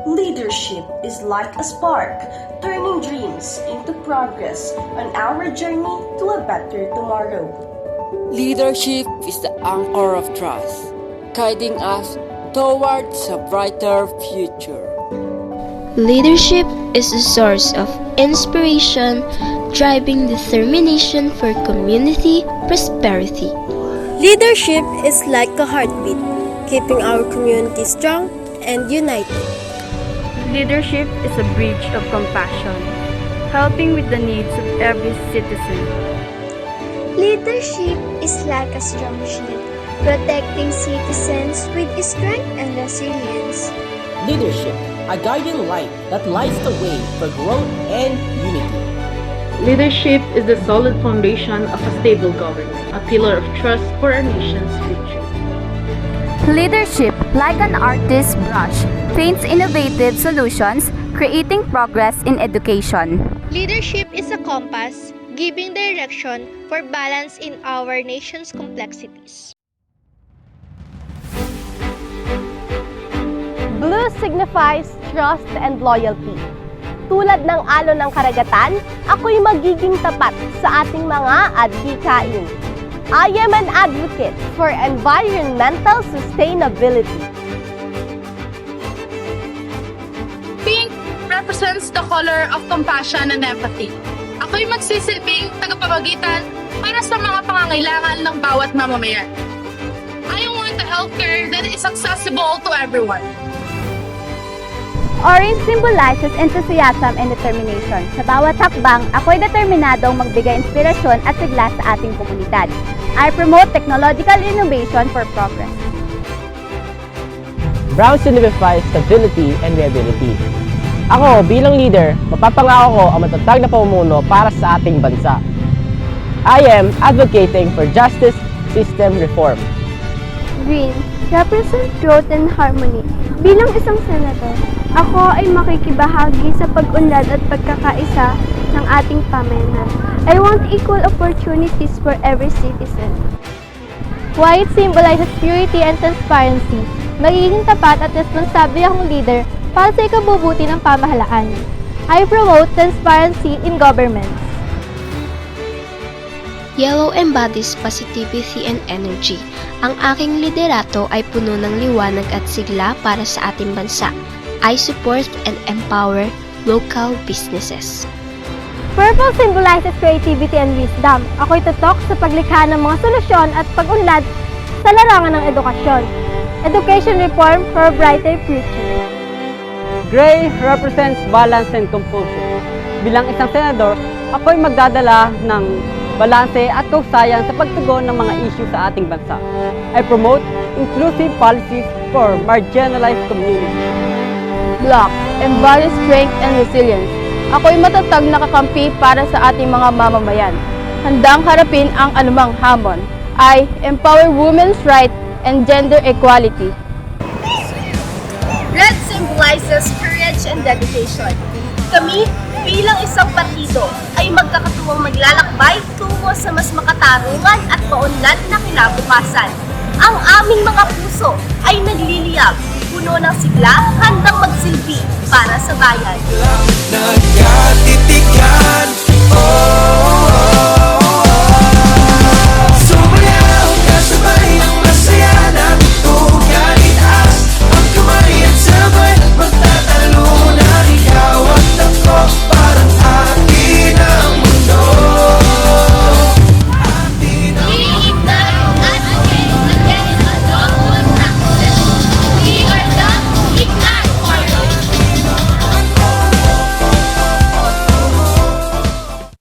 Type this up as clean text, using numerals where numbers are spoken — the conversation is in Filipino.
Leadership is like a spark, turning dreams into progress on our journey to a better tomorrow. Leadership is the anchor of trust, guiding us towards a brighter future. Leadership is a source of inspiration, driving determination for community prosperity. Leadership is like a heartbeat, keeping our community strong and united. Leadership is a bridge of compassion, helping with the needs of every citizen. Leadership is like a strong shield, protecting citizens with strength and resilience. Leadership, a guardian light that lights the way for growth and unity. Leadership is the solid foundation of a stable government, a pillar of trust for our nation's future. Leadership, like an artist's brush, paints innovative solutions, creating progress in education. Leadership is a compass, giving direction for balance in our nation's complexities. Blue signifies trust and loyalty. Tulad ng alon ng karagatan, ako'y magiging tapat sa ating mga adhikain. I am an advocate for environmental sustainability. Pink represents the color of compassion and empathy. Ako'y magsisilbing tagapamagitan para sa mga pangangailangan ng bawat mamamayan. I want a healthcare that is accessible to everyone. Orange symbolizes enthusiasm and determination. Sa bawat hakbang, ako'y determinadong magbigay inspirasyon at sigla sa ating komunidad. I promote technological innovation for progress. Brown signifies stability and reliability. Ako, bilang leader, mapapangako ko ang matatag na pamumuno para sa ating bansa. I am advocating for justice system reform. Green represents growth and harmony. Bilang isang senator, ako ay makikibahagi sa pag-unlad at pagkakaisa ng ating pamayanan. I want equal opportunities for every citizen. White symbolizes purity and transparency. Magiging tapat at responsable akong leader para sa ikabubuti ng pamahalaan. I promote transparency in government. Yellow embodies positivity and energy. Ang aking liderato ay puno ng liwanag at sigla para sa ating bansa. I support and empower local businesses. Purple symbolizes creativity and wisdom. Ako'y tutok sa paglikha ng mga solusyon at pag-unlad sa larangan ng edukasyon. Education reform for a brighter future. Gray represents balance and composure. Bilang isang senador, ako'y magdadala ng balanse at kausayan sa pagtugon ng mga issue sa ating bansa. I promote inclusive policies for marginalized communities. Black embodies strength and resilience. Ako'y matatag na kakampi para sa ating mga mamamayan. Handang harapin ang anumang hamon. I empower women's rights and gender equality. Red symbolizes courage and dedication. Kami, bilang isang partido, ay magkakatuwang maglalakbay tungo sa mas makatarungan at maunlad na kinabukasan. Ang aming mga puso ay nagliliyab, puno ng sigla, handang magsilbi para sa bayan. Nagkatitigan